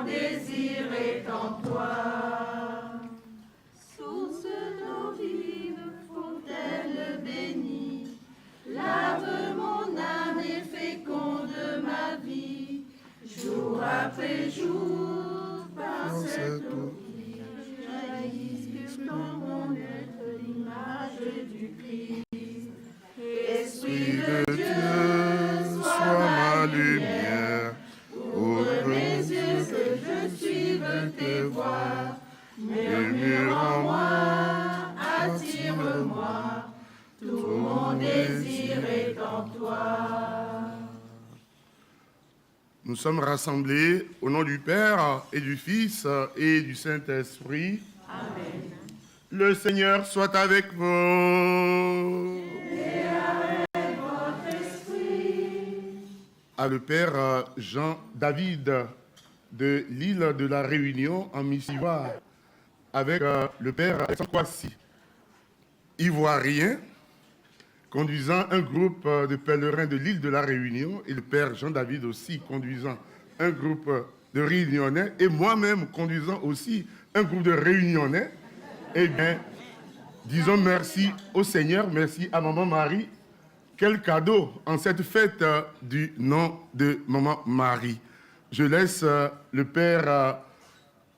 mon désir est en toi. Source d'eau vive, fontaine bénie, lave mon âme et féconde ma vie, jour après jour, par cette eau qui jaillisse dans mon être l'image du Christ. Esprit de Dieu, sois ma lumière, ouvre mes yeux que je suive tes voies, murmure en moi, attire-moi, tout mon désir est en toi. Nous sommes rassemblés au nom du Père et du Fils et du Saint-Esprit. Amen. Le Seigneur soit avec vous. Et avec votre esprit. À le Père Jean-David de l'île de la Réunion en Missivoire, avec le Père Kwasi, ivoirien, conduisant un groupe de pèlerins de l'île de la Réunion, et le Père Jean-David aussi conduisant un groupe de Réunionnais, et moi-même conduisant aussi un groupe de Réunionnais. Eh bien, disons merci au Seigneur, merci à Maman Marie. Quel cadeau en cette fête du nom de Maman Marie. Je laisse le Père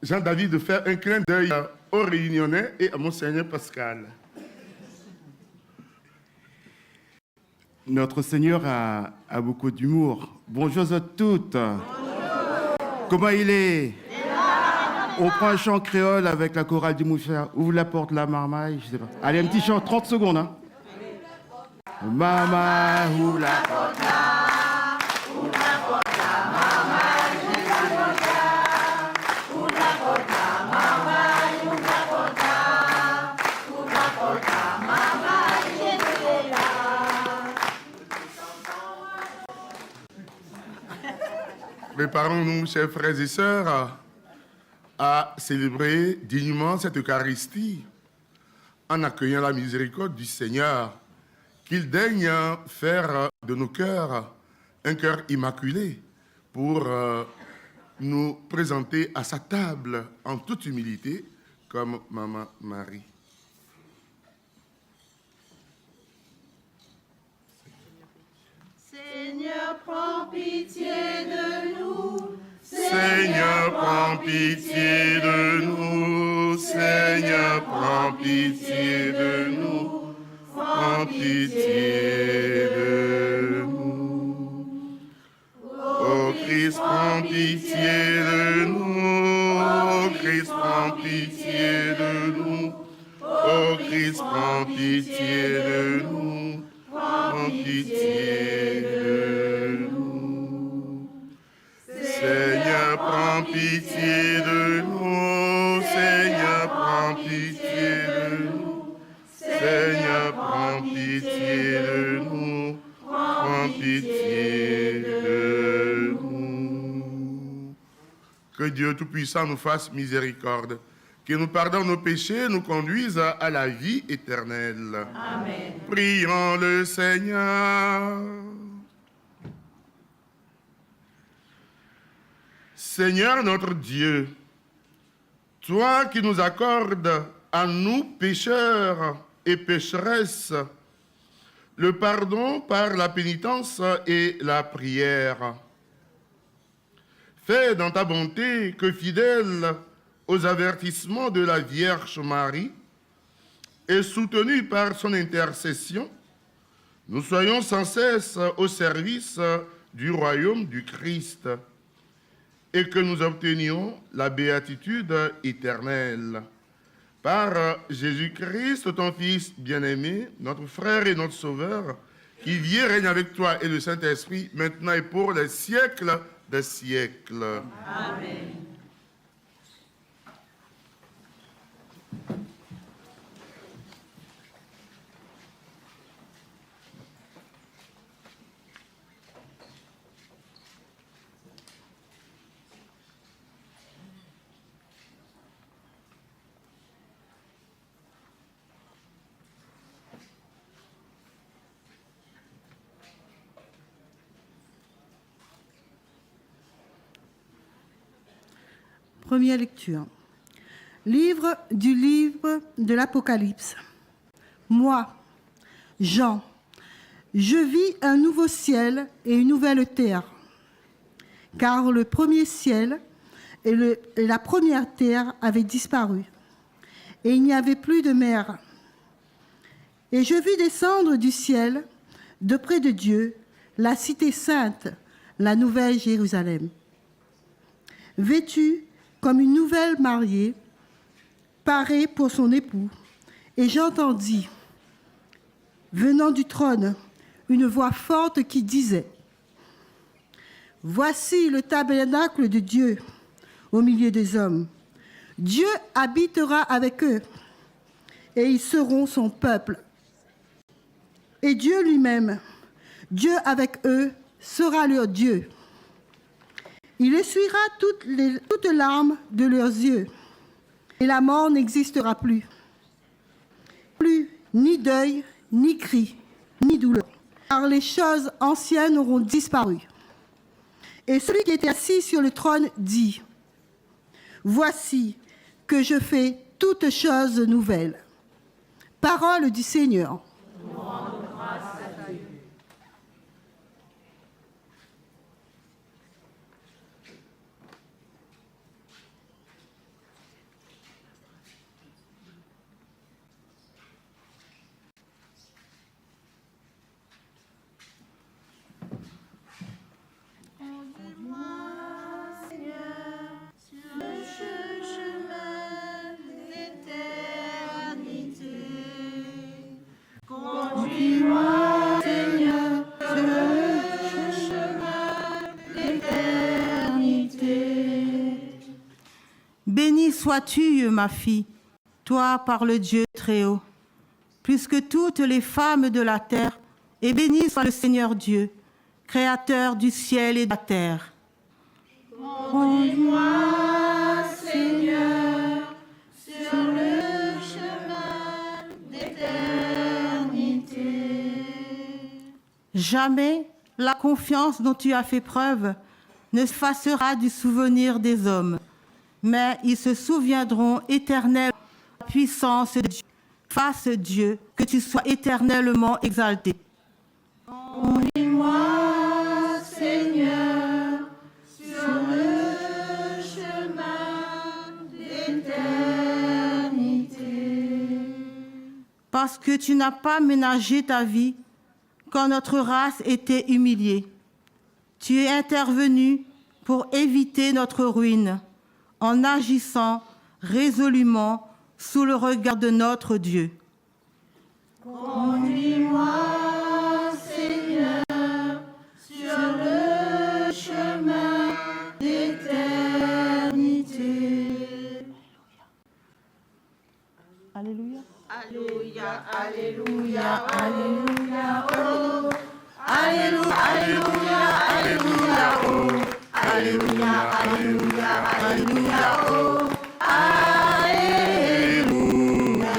Jean-David faire un clin d'œil aux Réunionnais et à Monseigneur Pascal. Notre Seigneur a beaucoup d'humour. Bonjour à toutes. Bonjour. Comment il est? On prend un chant créole avec la chorale du Mouchard. Ouvre la porte, la marmaille, je sais pas. Allez, un petit chant, 30 secondes. Hein. Maman, ouvre la porte là. Ouvre la porte là, marmaille, ouvre la porte là. Ouvre la porte là, marmaille, ouvre la porte là. Ouvre la porte là, marmaille, j'étais là. Préparons-nous, chers frères et sœurs, à célébrer dignement cette Eucharistie en accueillant la miséricorde du Seigneur, qu'il daigne faire de nos cœurs un cœur immaculé pour nous présenter à sa table en toute humilité comme Maman Marie. Seigneur, prends pitié de nous. Seigneur, prends pitié de nous. Seigneur, prends pitié de nous. Prends pitié de nous. Ô Christ, prends pitié de nous. Ô Christ, prends pitié de nous. Ô Christ, prends pitié de nous. Prends pitié de nous. Seigneur, prends pitié de nous. Seigneur, prends pitié de nous. Seigneur, prends pitié de nous. Prends pitié de nous. Que Dieu Tout-Puissant nous fasse miséricorde, qu'il nous pardonne nos péchés, nous conduise à la vie éternelle. Amen. Prions le Seigneur. Seigneur notre Dieu, toi qui nous accordes à nous pécheurs et pécheresses le pardon par la pénitence et la prière, fais dans ta bonté que, fidèles aux avertissements de la Vierge Marie et soutenus par son intercession, nous soyons sans cesse au service du royaume du Christ et que nous obtenions la béatitude éternelle. Par Jésus-Christ, ton Fils bien-aimé, notre frère et notre Sauveur, qui vit et règne avec toi et le Saint-Esprit, maintenant et pour les siècles des siècles. Amen. Première lecture. Livre de l'Apocalypse. Moi, Jean, je vis un nouveau ciel et une nouvelle terre, car le premier ciel et la première terre avaient disparu, et il n'y avait plus de mer. Et je vis descendre du ciel, de près de Dieu, la cité sainte, la nouvelle Jérusalem, vêtue comme une nouvelle mariée, parée pour son époux. Et j'entendis, venant du trône, une voix forte qui disait : Voici le tabernacle de Dieu au milieu des hommes. Dieu habitera avec eux, et ils seront son peuple. Et Dieu lui-même, Dieu avec eux, sera leur Dieu. Il essuiera toutes larmes de leurs yeux, et la mort n'existera plus. Plus ni deuil, ni cri, ni douleur, car les choses anciennes auront disparu. Et celui qui était assis sur le trône dit : Voici que je fais toutes choses nouvelles. Parole du Seigneur. Bénie sois-tu, ma fille, toi par le Dieu Très-Haut, plus que toutes les femmes de la terre, et béni soit le Seigneur Dieu, créateur du ciel et de la terre. Conduis-moi, Seigneur, sur le chemin d'éternité. Jamais la confiance dont tu as fait preuve ne s'effacera du souvenir des hommes, mais ils se souviendront éternellement de la puissance de Dieu. Fasse Dieu que tu sois éternellement exalté. Conduis-moi, Seigneur, sur le chemin d'éternité. Parce que tu n'as pas ménagé ta vie quand notre race était humiliée. Tu es intervenu pour éviter notre ruine en agissant résolument sous le regard de notre Dieu. Conduis-moi, Seigneur, sur le chemin d'éternité. Alléluia. Alléluia, alléluia, alléluia, oh. Alléluia, alléluia, alléluia, oh. Alléluia, alléluia, alléluia, oh. Alléluia.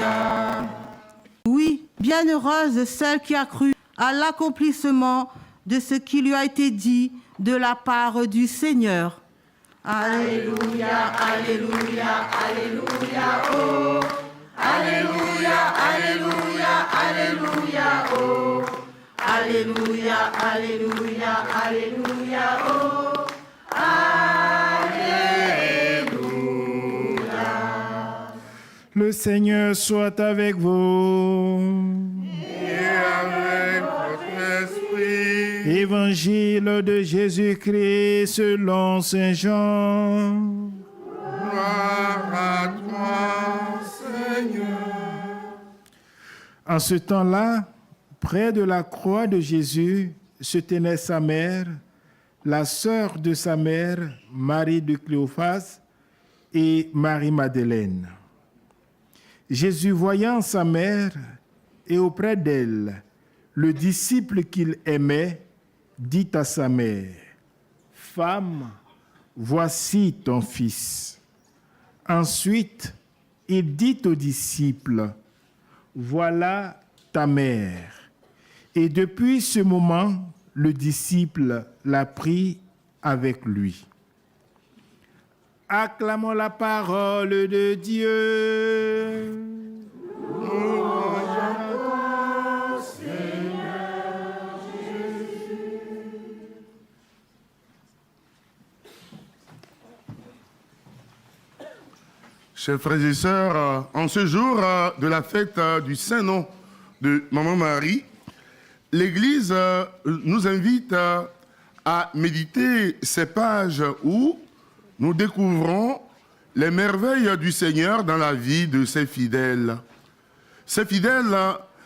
Oui, bienheureuse celle qui a cru à l'accomplissement de ce qui lui a été dit de la part du Seigneur. Alléluia, alléluia, alléluia, oh. Alléluia, alléluia, alléluia, oh. Alléluia, alléluia, alléluia, oh. Alléluia. Le Seigneur soit avec vous. Et avec votre esprit. Évangile de Jésus-Christ selon Saint Jean. Gloire à toi, Seigneur. En ce temps-là, près de la croix de Jésus, se tenait sa mère, la sœur de sa mère, Marie de Cléophas, et Marie-Madeleine. Jésus, voyant sa mère et auprès d'elle le disciple qu'il aimait, dit à sa mère : « Femme, voici ton fils. » Ensuite, il dit au disciple : « Voilà ta mère. » Et depuis ce moment, le disciple l'a pris avec lui. Acclamons la parole de Dieu. Chers frères et sœurs, en ce jour de la fête du Saint-Nom de Maman Marie, l'Église nous invite à méditer ces pages où nous découvrons les merveilles du Seigneur dans la vie de ses fidèles. Ces fidèles,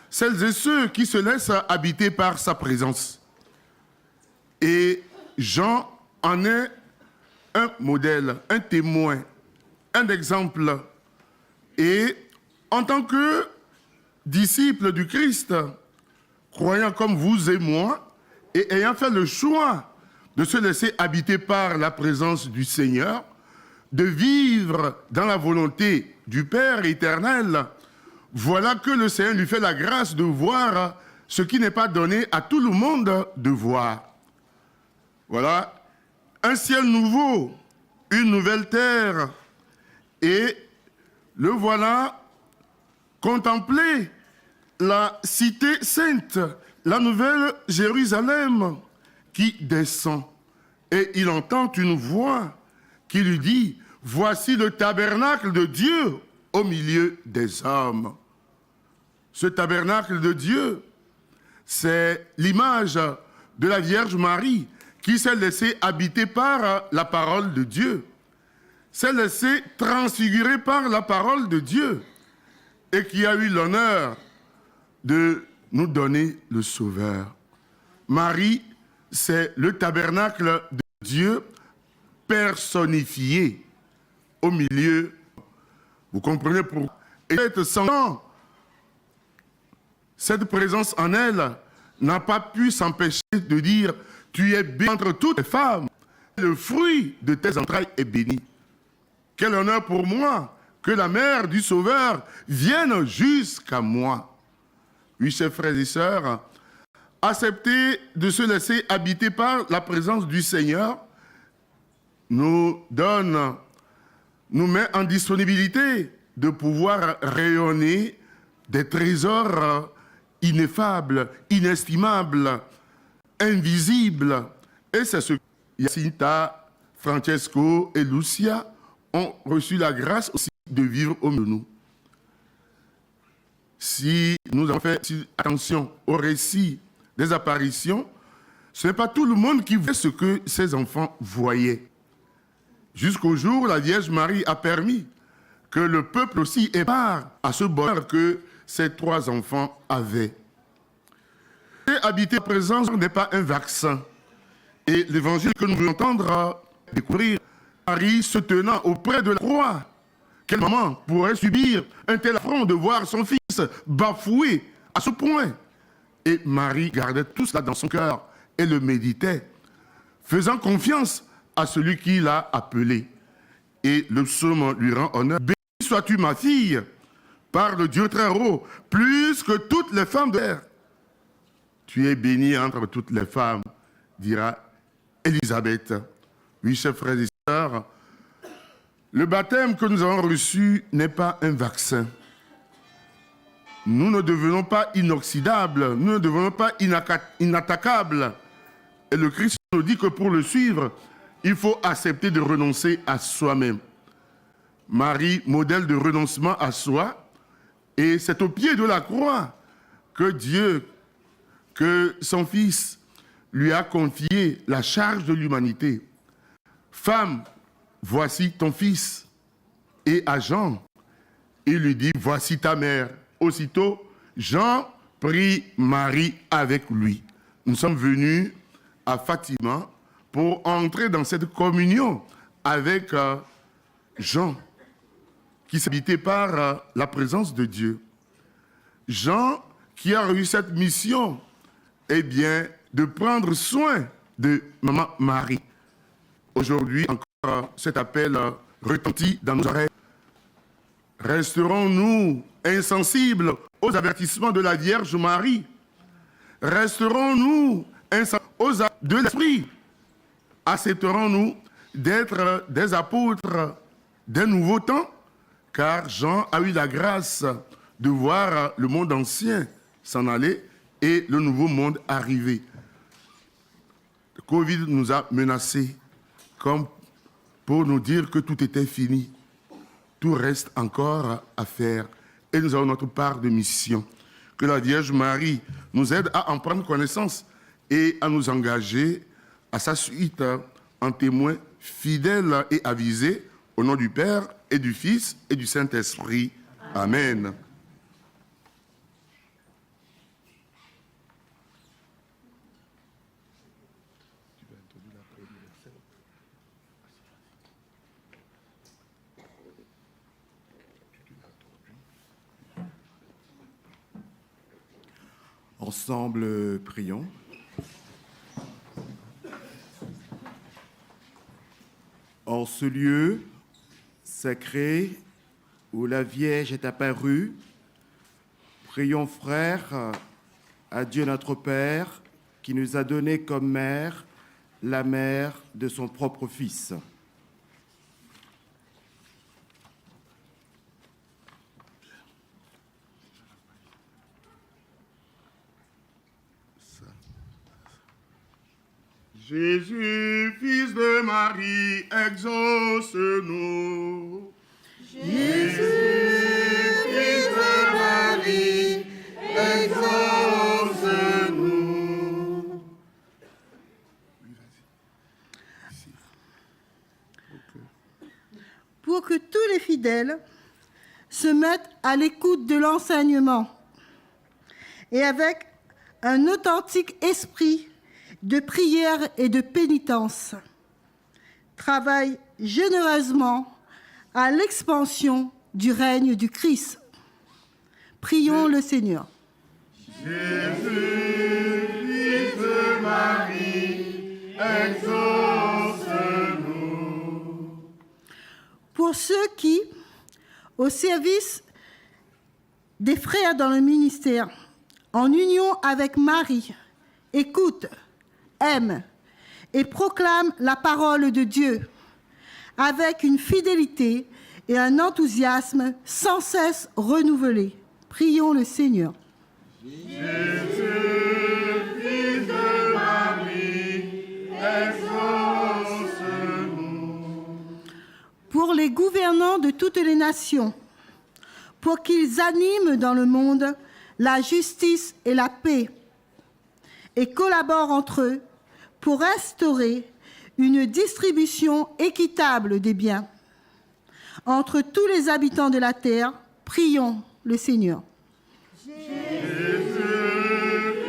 celles et ceux qui se laissent habiter par sa présence. Et Jean en est un modèle, un témoin, un exemple. Et en tant que disciple du Christ, croyant comme vous et moi, et ayant fait le choix de se laisser habiter par la présence du Seigneur, de vivre dans la volonté du Père éternel, voilà que le Seigneur lui fait la grâce de voir ce qui n'est pas donné à tout le monde de voir. Voilà, un ciel nouveau, une nouvelle terre, et le voilà contempler la cité sainte, la nouvelle Jérusalem qui descend. Et il entend une voix qui lui dit, « Voici le tabernacle de Dieu au milieu des hommes. » Ce tabernacle de Dieu, c'est l'image de la Vierge Marie qui s'est laissée habiter par la parole de Dieu, s'est laissée transfigurer par la parole de Dieu et qui a eu l'honneur de nous donner le Sauveur. Marie, c'est le tabernacle de Dieu personnifié au milieu. Vous comprenez pourquoi? Et cette présence en elle n'a pas pu s'empêcher de dire « Tu es bénie entre toutes les femmes, le fruit de tes entrailles est béni. » Quel honneur pour moi que la mère du Sauveur vienne jusqu'à moi. Oui, chers frères et sœurs, accepter de se laisser habiter par la présence du Seigneur nous met en disponibilité de pouvoir rayonner des trésors ineffables, inestimables, invisibles. Et c'est ce que Jacinta, Francesco et Lucia ont reçu la grâce aussi de vivre au milieu de nous. Si nous avons fait attention au récit des apparitions, ce n'est pas tout le monde qui voit ce que ces enfants voyaient. Jusqu'au jour où la Vierge Marie a permis que le peuple aussi ait part à ce bonheur que ces trois enfants avaient. Et habiter en présence n'est pas un vaccin. Et l'évangile que nous voulons entendre, découvrir, Marie se tenant auprès de la croix. Quelle maman pourrait subir un tel affront de voir son fils bafoué à ce point? Et Marie gardait tout cela dans son cœur et le méditait, faisant confiance à celui qui l'a appelé. Et le psaume lui rend honneur. « Bénie sois-tu, ma fille, par le Dieu très haut, plus que toutes les femmes de terre. Tu es bénie entre toutes les femmes, dira Élisabeth. » Oui, chers frères et sœurs, le baptême que nous avons reçu n'est pas un vaccin. Nous ne devenons pas inoxydables, nous ne devenons pas inattaquables. Et le Christ nous dit que pour le suivre, il faut accepter de renoncer à soi-même. Marie, modèle de renoncement à soi, et c'est au pied de la croix que Dieu, que son Fils, lui a confié la charge de l'humanité. Femme, voici ton fils. Et à Jean, il lui dit, voici ta mère. Aussitôt, Jean prit Marie avec lui. Nous sommes venus à Fatima pour entrer dans cette communion avec Jean, qui s'habitait par la présence de Dieu. Jean, qui a eu cette mission, eh bien, de prendre soin de Maman Marie. Aujourd'hui, encore, cet appel retentit dans nos oreilles. Resterons-nous insensibles aux avertissements de la Vierge Marie? Resterons-nous insensibles aux avertissements de l'Esprit? Accepterons-nous d'être des apôtres d'un nouveau temps, car Jean a eu la grâce de voir le monde ancien s'en aller et le nouveau monde arriver. Le Covid nous a menacés comme pour nous dire que tout était fini. Tout reste encore à faire et nous avons notre part de mission. Que la Vierge Marie nous aide à en prendre connaissance et à nous engager à sa suite en témoins fidèles et avisés au nom du Père et du Fils et du Saint-Esprit. Amen. Ensemble, prions. En ce lieu sacré où la Vierge est apparue, prions, frères, à Dieu notre Père, qui nous a donné comme mère la mère de son propre Fils. Jésus, fils de Marie, exauce-nous. Jésus, fils de Marie, exauce-nous. Pour que tous les fidèles se mettent à l'écoute de l'enseignement et avec un authentique esprit de prière et de pénitence, travaillent généreusement à l'expansion du règne du Christ. Prions le Seigneur. Jésus, fils de Marie, exauce-nous. Pour ceux qui, au service des frères dans le ministère, en union avec Marie, écoutent, aiment et proclament la parole de Dieu avec une fidélité et un enthousiasme sans cesse renouvelés. Prions le Seigneur. Jésus, fils de Marie, exauce-nous. Pour les gouvernants de toutes les nations, pour qu'ils animent dans le monde la justice et la paix et collaborent entre eux pour instaurer une distribution équitable des biens. Entre tous les habitants de la terre, prions le Seigneur. Jésus,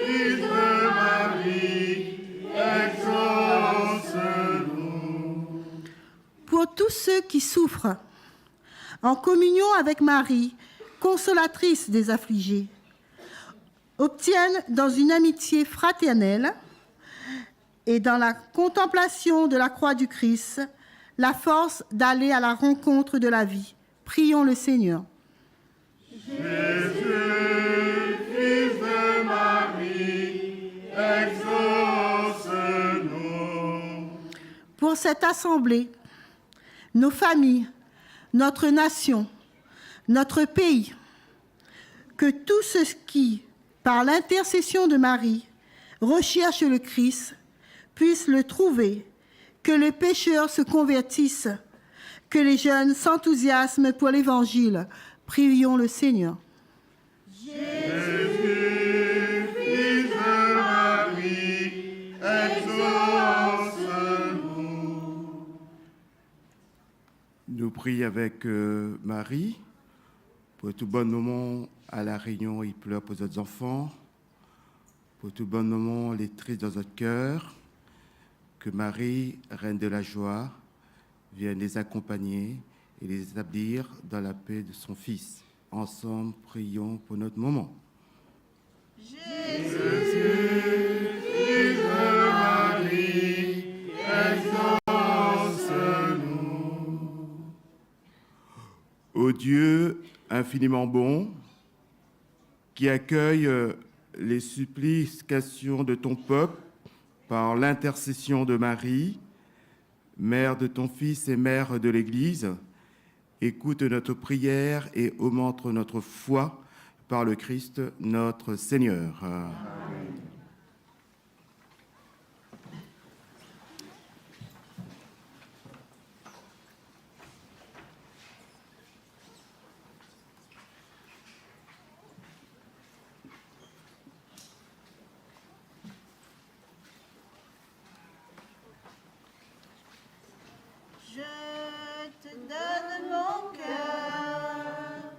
fils de Marie, exauce-nous. Pour tous ceux qui souffrent, en communion avec Marie, consolatrice des affligés, obtiennent dans une amitié fraternelle et dans la contemplation de la croix du Christ la force d'aller à la rencontre de la vie. Prions le Seigneur. Jésus, fils de Marie, exauce-nous. Pour cette assemblée, nos familles, notre nation, notre pays, que tous ceux qui, par l'intercession de Marie, recherchent le Christ, puissent le trouver, que les pécheurs se convertissent, que les jeunes s'enthousiasment pour l'Évangile. Prions le Seigneur. Jésus, fils de Marie, exauce-nous. Nous prions avec Marie pour tout bon moment à la réunion, il pleure pour nos enfants, pour tout bon moment, les tristes dans notre cœur, que Marie, reine de la joie, vienne les accompagner et les établir dans la paix de son Fils. Ensemble, prions pour notre moment. Jésus, fils de Marie, exauce-nous. Ô Dieu infiniment bon, qui accueille les supplications de ton peuple par l'intercession de Marie, Mère de ton Fils et Mère de l'Église, écoute notre prière et augmente notre foi par le Christ notre Seigneur. Amen. Je te donne mon cœur,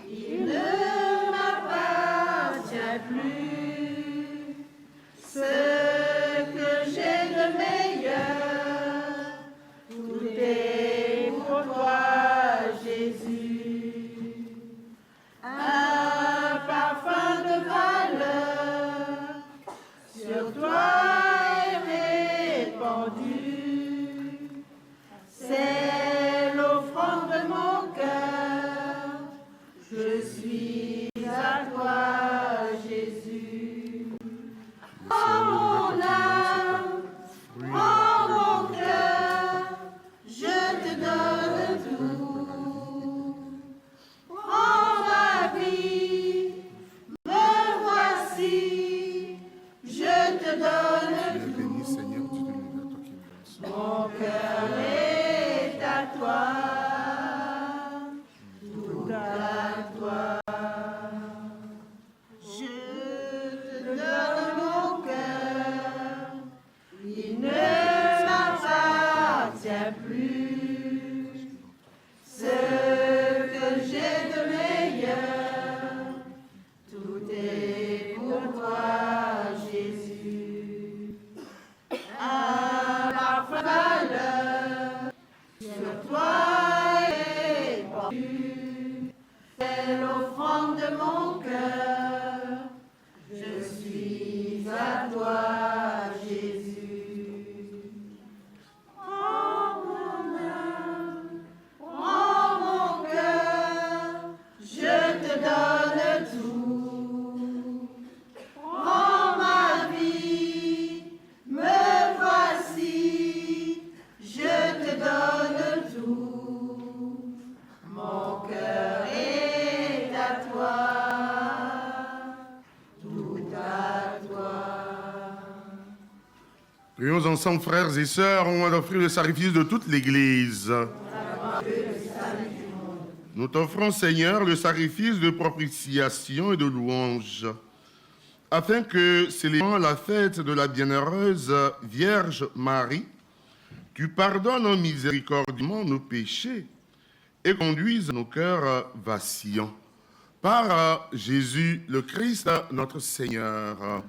il ne m'appartient plus. Ce que j'ai de meilleur, tout est pour toi, Jésus. Un parfum de valeur sur toi est répandu. C'est l'offrande de mon cœur, je suis à toi, Jésus. Oh mon âme, oh mon cœur, je te donne tout. Oh ma vie, me voici, je te donne tout. Béni Seigneur, Dieu de l'univers, toi qui me donnes. Mon cœur est à toi, tout à toi. Je te donne mon cœur, il ne m'appartient plus. Ce que j'ai de meilleur, tout est pour toi, Jésus. Un parfum de valeur sur toi est pendu. C'est l'offrande de mon cœur, je suis à toi, Jésus. Oh mon âme, oh mon cœur, je te donne tout. Oh ma vie, me voici, je te donne tout. Mon cœur est à toi, tout à toi. Prions ensemble, frères et sœurs, on va offrir le sacrifice de toute l'Église. Nous t'offrons, Seigneur, le sacrifice de propitiation et de louange, afin que, célébrant la fête de la bienheureuse Vierge Marie, tu pardonnes miséricordieusement nos péchés et conduises nos cœurs vacillants. Par Jésus le Christ, notre Seigneur. Amen.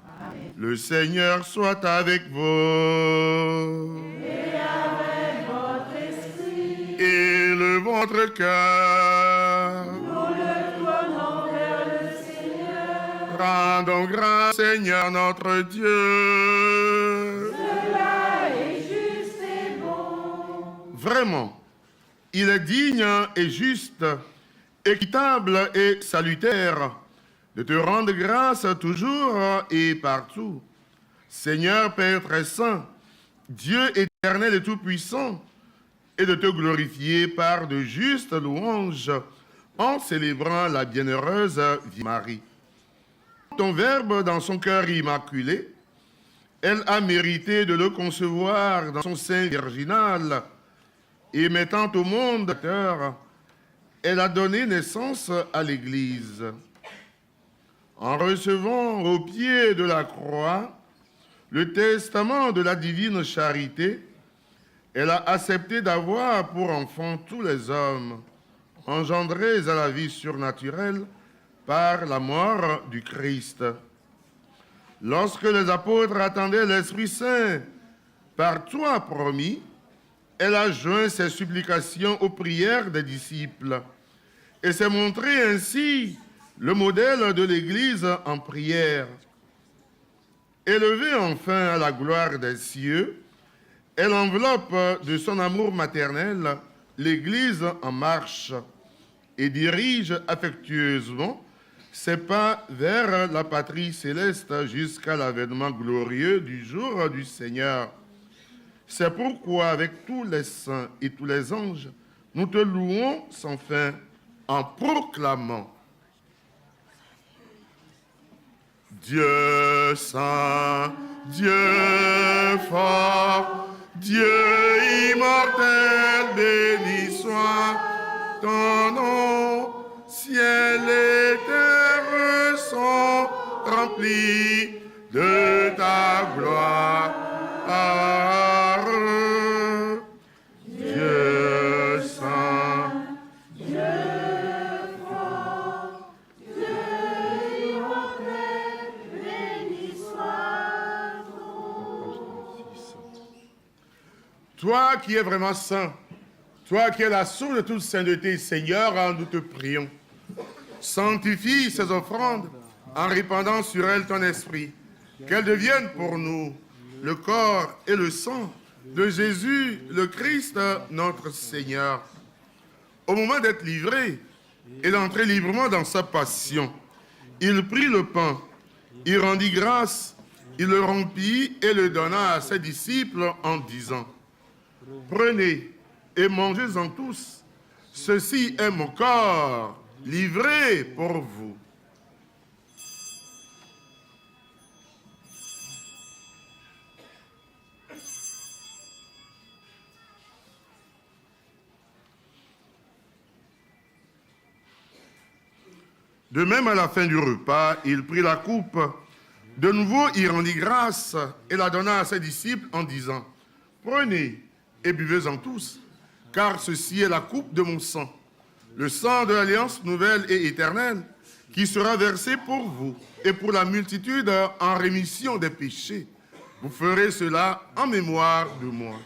Le Seigneur soit avec vous. Et avec votre esprit, Et votre cœur. nous le tournons vers le Seigneur. Rendons grâce, Seigneur notre Dieu. Cela est juste et bon. Vraiment, il est digne et juste, équitable et salutaire de te rendre grâce toujours et partout. Seigneur Père très saint, Dieu éternel et tout-puissant, et de te glorifier par de justes louanges en célébrant la bienheureuse Vierge Marie. Ton Verbe dans son cœur immaculé, elle a mérité de le concevoir dans son sein virginal et mettant au monde, elle a donné naissance à l'Église. En recevant au pied de la croix le testament de la divine charité, elle a accepté d'avoir pour enfants tous les hommes, engendrés à la vie surnaturelle par la mort du Christ. Lorsque les apôtres attendaient l'Esprit Saint, par toi promis, elle a joint ses supplications aux prières des disciples et s'est montré ainsi le modèle de l'Église en prière. Élevée enfin à la gloire des cieux, elle enveloppe de son amour maternel l'Église en marche et dirige affectueusement ses pas vers la patrie céleste jusqu'à l'avènement glorieux du jour du Seigneur. C'est pourquoi, avec tous les saints et tous les anges, nous te louons sans fin en proclamant: Dieu saint, Dieu fort, Dieu immortel, béni soit ton nom. Ciel et terre sont remplis de ta gloire. Dieu saint, toi qui es vraiment saint, toi qui es la source de toute sainteté, Seigneur, nous te prions. Sanctifie ces offrandes en répandant sur elles ton esprit, qu'elles deviennent pour nous le corps et le sang de Jésus, le Christ, notre Seigneur. Au moment d'être livré et d'entrer librement dans sa passion, il prit le pain, il rendit grâce, il le rompit et le donna à ses disciples en disant: Prenez et mangez-en tous, ceci est mon corps livré pour vous. De même, à la fin du repas, il prit la coupe. De nouveau, il rendit grâce et la donna à ses disciples en disant: Prenez et buvez-en tous, car ceci est la coupe de mon sang, le sang de l'alliance nouvelle et éternelle, qui sera versé pour vous et pour la multitude en rémission des péchés. Vous ferez cela en mémoire de moi.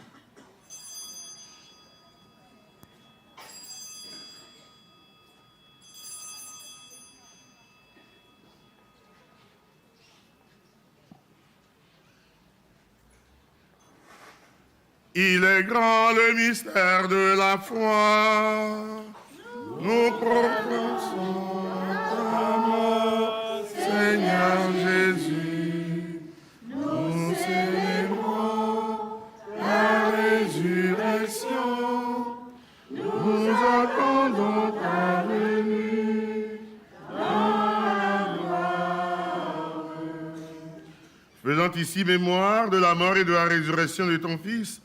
Il est grand le mystère de la foi. Nous proclamons ta mort, Seigneur Jésus. Nous célébrons la résurrection. Nous attendons ta venue dans la gloire. Faisant ici mémoire de la mort et de la résurrection de ton Fils,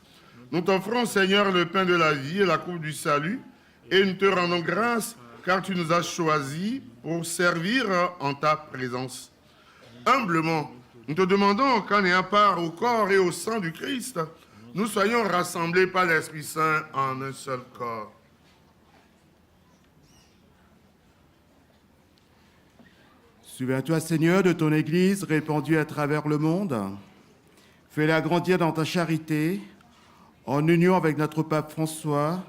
nous t'offrons, Seigneur, le pain de la vie et la coupe du salut, et nous te rendons grâce, car tu nous as choisis pour servir en ta présence. Humblement, nous te demandons qu'en ayant part au corps et au sang du Christ, nous soyons rassemblés par l'Esprit Saint en un seul corps. Souviens-toi, Seigneur, de ton Église répandue à travers le monde. Fais-la grandir dans ta charité, en union avec notre pape François,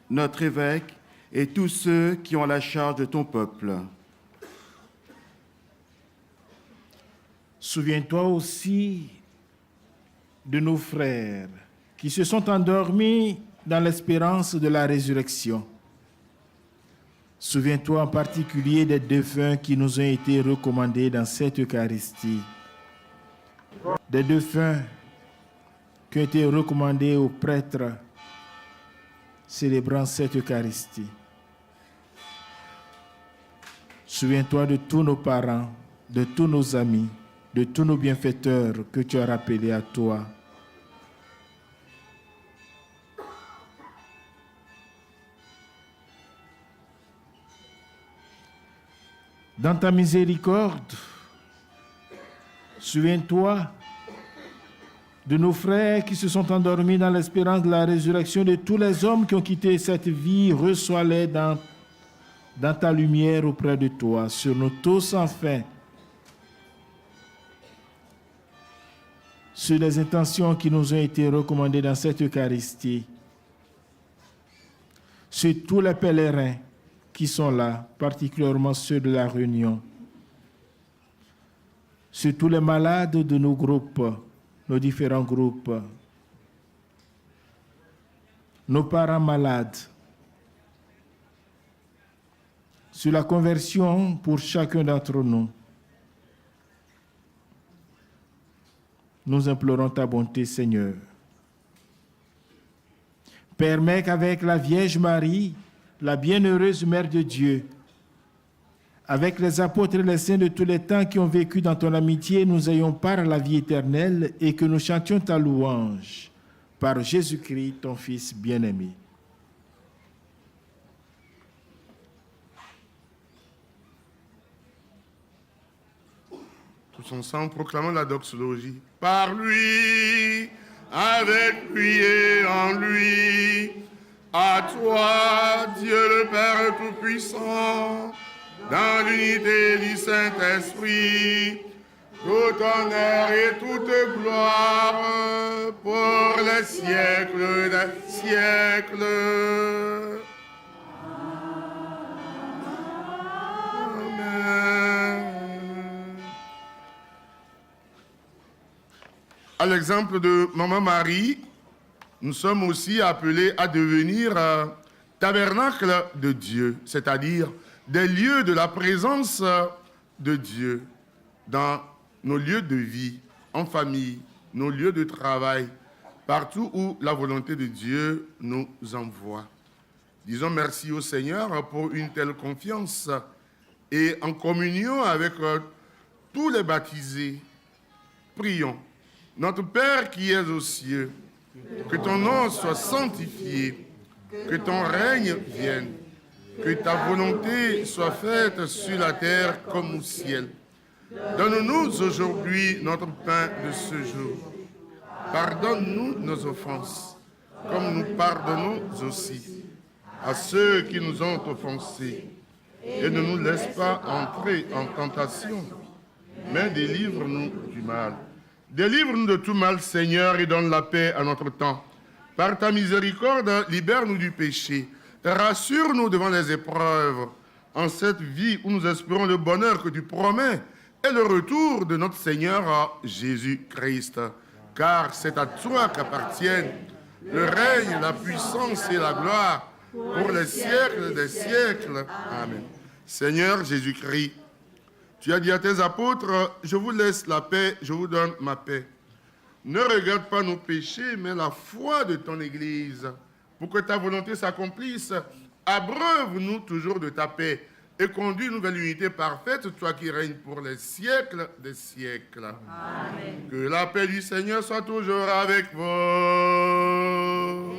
notre évêque et tous ceux qui ont la charge de ton peuple. Souviens-toi aussi de nos frères qui se sont endormis dans l'espérance de la résurrection. Souviens-toi en particulier des défunts qui nous ont été recommandés dans cette Eucharistie. Des défunts qui ont été recommandés aux prêtres célébrant cette Eucharistie. Souviens-toi de tous nos parents, de tous nos amis, de tous nos bienfaiteurs que tu as rappelés à toi. Dans ta miséricorde, souviens-toi de nos frères qui se sont endormis dans l'espérance de la résurrection, de tous les hommes qui ont quitté cette vie, reçois-les dans ta lumière auprès de toi, sur nous tous enfin, sur les intentions qui nous ont été recommandées dans cette Eucharistie, sur tous les pèlerins qui sont là, particulièrement ceux de la Réunion, sur tous les malades de nos groupes, nos différents groupes, nos parents malades, sur la conversion pour chacun d'entre nous. Nous implorons ta bonté, Seigneur. permet qu'avec la Vierge Marie, la bienheureuse Mère de Dieu, avec les apôtres et les saints de tous les temps qui ont vécu dans ton amitié, nous ayons part à la vie éternelle et que nous chantions ta louange par Jésus-Christ, ton Fils bien-aimé. Tous ensemble, proclamons la doxologie. Par lui, avec lui et en lui, à toi, Dieu le Père Tout-Puissant, dans l'unité du Saint-Esprit, tout honneur et toute gloire pour les siècles des siècles. Amen. À l'exemple de Maman Marie, nous sommes aussi appelés à devenir tabernacle de Dieu, c'est-à-dire des lieux de la présence de Dieu dans nos lieux de vie, en famille, nos lieux de travail, partout où la volonté de Dieu nous envoie. Disons merci au Seigneur pour une telle confiance et en communion avec tous les baptisés, prions. Notre Père qui es aux cieux, que ton nom soit sanctifié, que ton règne vienne, que ta volonté soit faite sur la terre comme au ciel. Donne-nous aujourd'hui notre pain de ce jour. Pardonne-nous nos offenses, comme nous pardonnons aussi à ceux qui nous ont offensés. Et ne nous laisse pas entrer en tentation, mais délivre-nous du mal. Délivre-nous de tout mal, Seigneur, et donne la paix à notre temps. Par ta miséricorde, libère-nous du péché. Rassure-nous devant les épreuves, en cette vie où nous espérons le bonheur que tu promets et le retour de notre Seigneur Jésus-Christ. Car c'est à toi qu'appartiennent le règne, la puissance et la gloire pour les siècles des siècles. Amen. Seigneur Jésus-Christ, tu as dit à tes apôtres, je vous laisse la paix, je vous donne ma paix. Ne regarde pas nos péchés, mais la foi de ton Église. Pour que ta volonté s'accomplisse, abreuve-nous toujours de ta paix et conduis-nous vers l'unité parfaite, toi qui règnes pour les siècles des siècles. Amen. Que la paix du Seigneur soit toujours avec vous.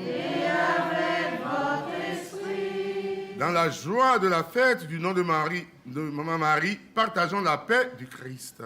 Et avec votre esprit. Dans la joie de la fête du nom de Marie, de Maman Marie, partageons la paix du Christ.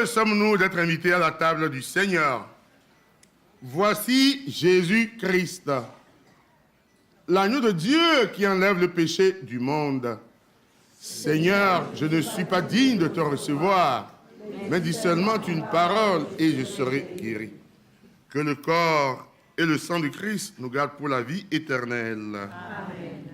Sommes-nous d'être invités à la table du Seigneur. Voici Jésus-Christ, l'agneau de Dieu qui enlève le péché du monde. Seigneur, je ne suis pas digne de te recevoir, mais dis seulement une parole et je serai guéri. Que le corps et le sang du Christ nous gardent pour la vie éternelle. Amen.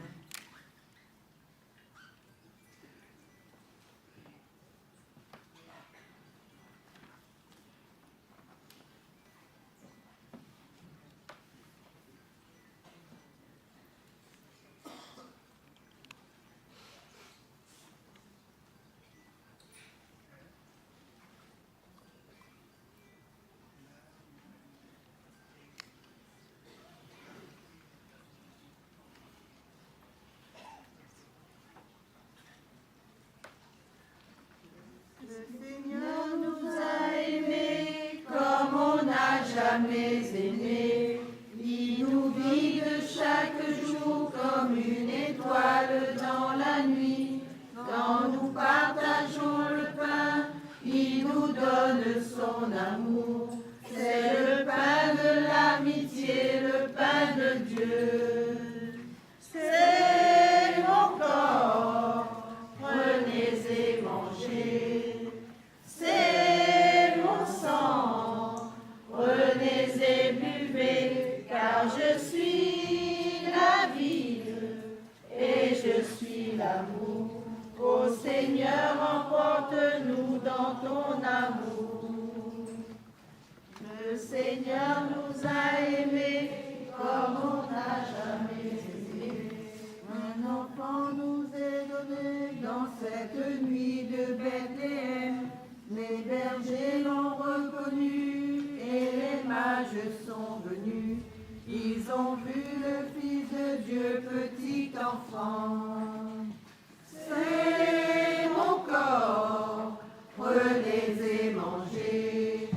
étoile dans la nuit. Quand nous partageons le pain, il nous donne son amour. C'est le pain de l'amitié, le pain de Dieu. C'est mon corps, prenez et mangez. C'est mon sang, prenez et buvez, car je suis la vie et je suis l'amour. Ô Seigneur, emporte-nous dans ton amour. Le Seigneur nous a aimés comme on n'a jamais aimé. Un enfant nous est donné dans cette nuit de Bethléem. Les bergers l'ont reconnu et les mages sont venus. Ils ont vu le Fils de Dieu, petit enfant. C'est mon corps, prenez et mangez.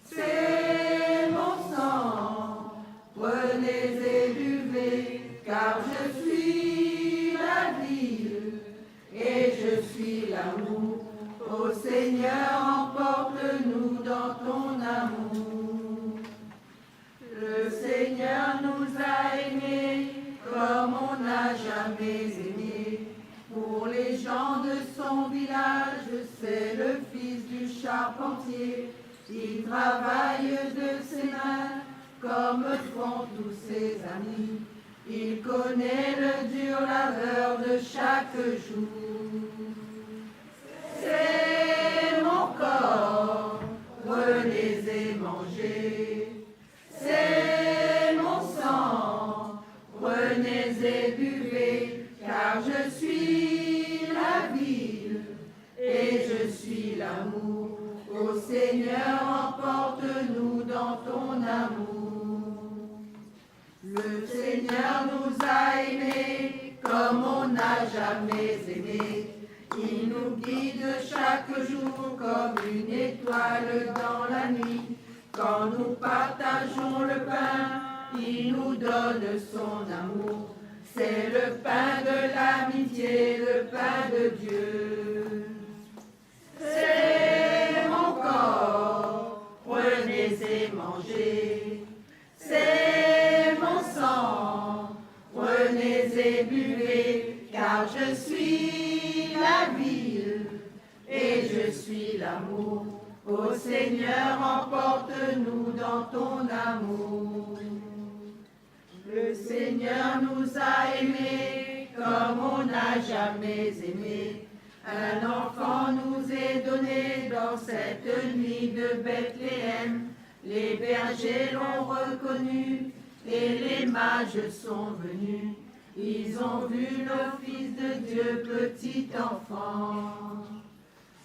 C'est mon sang, prenez et buvez, car je suis la vie et je suis l'amour. Ô Seigneur, emporte-nous dans ton amour. Le Seigneur nous a aimés comme on n'a jamais aimé. Pour les gens de son village, c'est le fils du charpentier. Il travaille de ses mains comme font tous ses amis. Il connaît le dur labeur de chaque jour. C'est mon corps, prenez et mangez. C'est mon sang, prenez et buvez, car je suis la vie et je suis l'amour. Ô Seigneur, emporte-nous dans ton amour. Le Seigneur nous a aimés comme on n'a jamais aimé. Il nous guide chaque jour comme une étoile dans la nuit. Quand nous partageons le pain, il nous donne son amour. C'est le pain de l'amitié, le pain de Dieu. C'est mon corps, prenez et mangez. C'est mon sang, prenez et buvez, car je suis la vie et je suis l'amour. Ô Seigneur, emporte-nous dans ton amour. Le Seigneur nous a aimés comme on n'a jamais aimé. Un enfant nous est donné dans cette nuit de Bethléem. Les bergers l'ont reconnu et les mages sont venus. Ils ont vu le Fils de Dieu, petit enfant.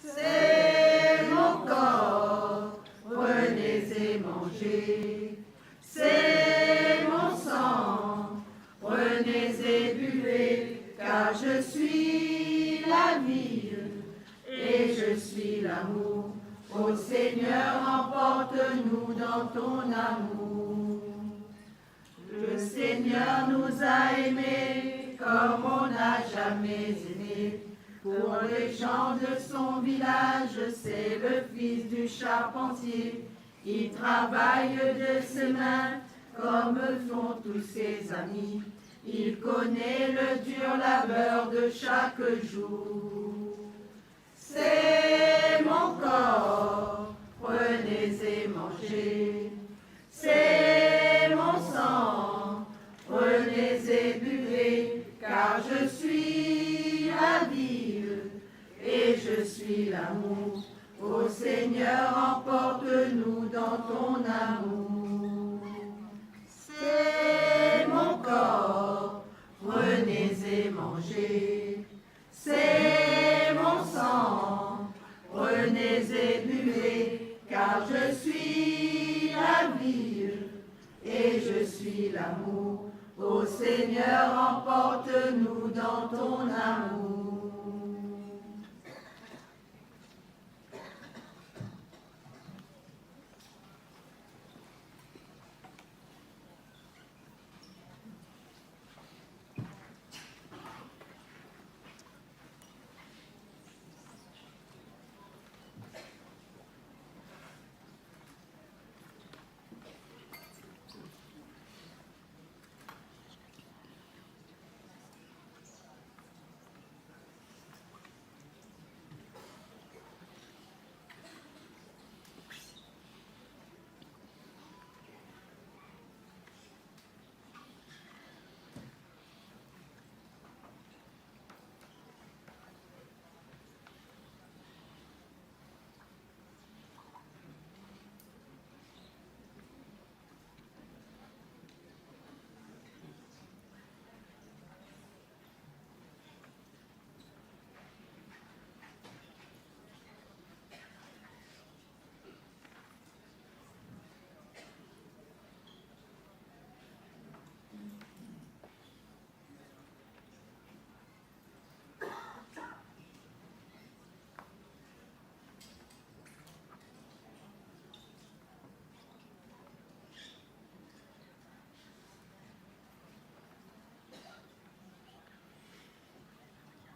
C'est mon corps, prenez et mangez. C'est mon sang, prenez et buvez, car je suis la vie et je suis l'amour. Ô Seigneur, emporte-nous dans ton amour. Le Seigneur nous a aimés comme on n'a jamais aimé. Pour les gens de son village, c'est le fils du charpentier. Il travaille de ses mains comme font tous ses amis. Il connaît le dur labeur de chaque jour. C'est mon corps, prenez et mangez. C'est mon sang, prenez et buvez, car je suis la vie et je suis l'amour. Ô Seigneur, emporte-nous dans ton amour. C'est mon corps, prenez et mangez. C'est mon sang, prenez et buvez, car je suis la vie et je suis l'amour. Ô Seigneur, emporte-nous dans ton amour.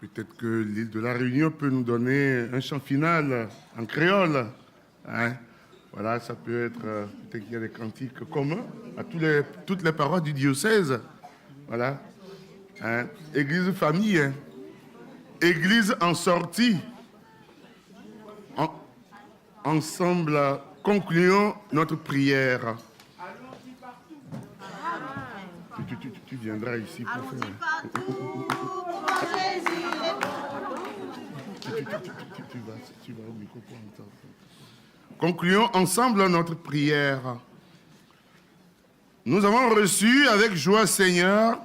Peut-être que l'île de la Réunion peut nous donner un chant final en créole. Hein? Voilà, ça peut être, peut-être qu'il y a des cantiques communs à toutes les paroles du diocèse. Voilà. Hein? Église famille, hein? Église en sortie. Ensemble, concluons notre prière. Tu viendras ici pour faire. Tu vas au micro pour entendre. Concluons ensemble notre prière. Nous avons reçu avec joie, Seigneur,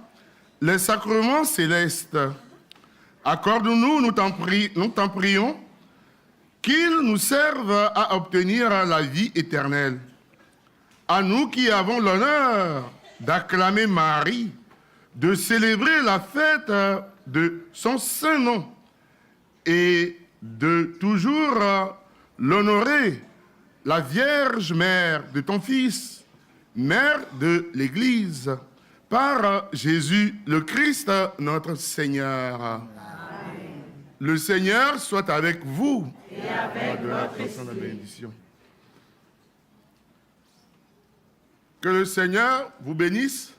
les sacrements célestes. Accorde-nous, nous t'en prions, qu'ils nous servent à obtenir la vie éternelle. À nous qui avons l'honneur d'acclamer Marie, de célébrer la fête de son saint nom et de toujours l'honorer, la Vierge Mère de ton Fils, Mère de l'Église, par Jésus le Christ, notre Seigneur. Amen. Le Seigneur soit avec vous. Et avec votre esprit. Bénédiction. Que le Seigneur vous bénisse,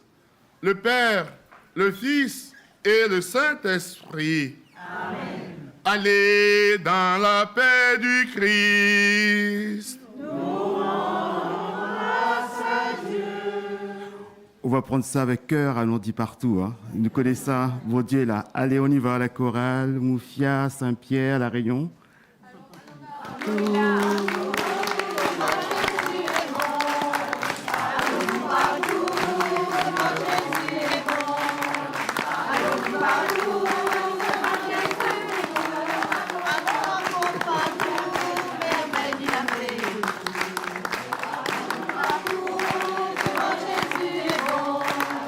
le Père, le Fils et le Saint-Esprit. Amen. Allez dans la paix du Christ. On va prendre ça avec cœur, allons-y partout. Hein. Nous connaissons ça, mon Dieu là. Allez, on y va à la chorale, Moufia, Saint-Pierre, La Réunion.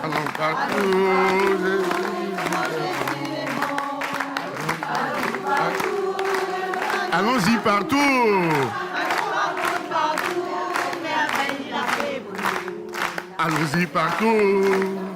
Allons partout. Allons-y partout. Allons-y partout.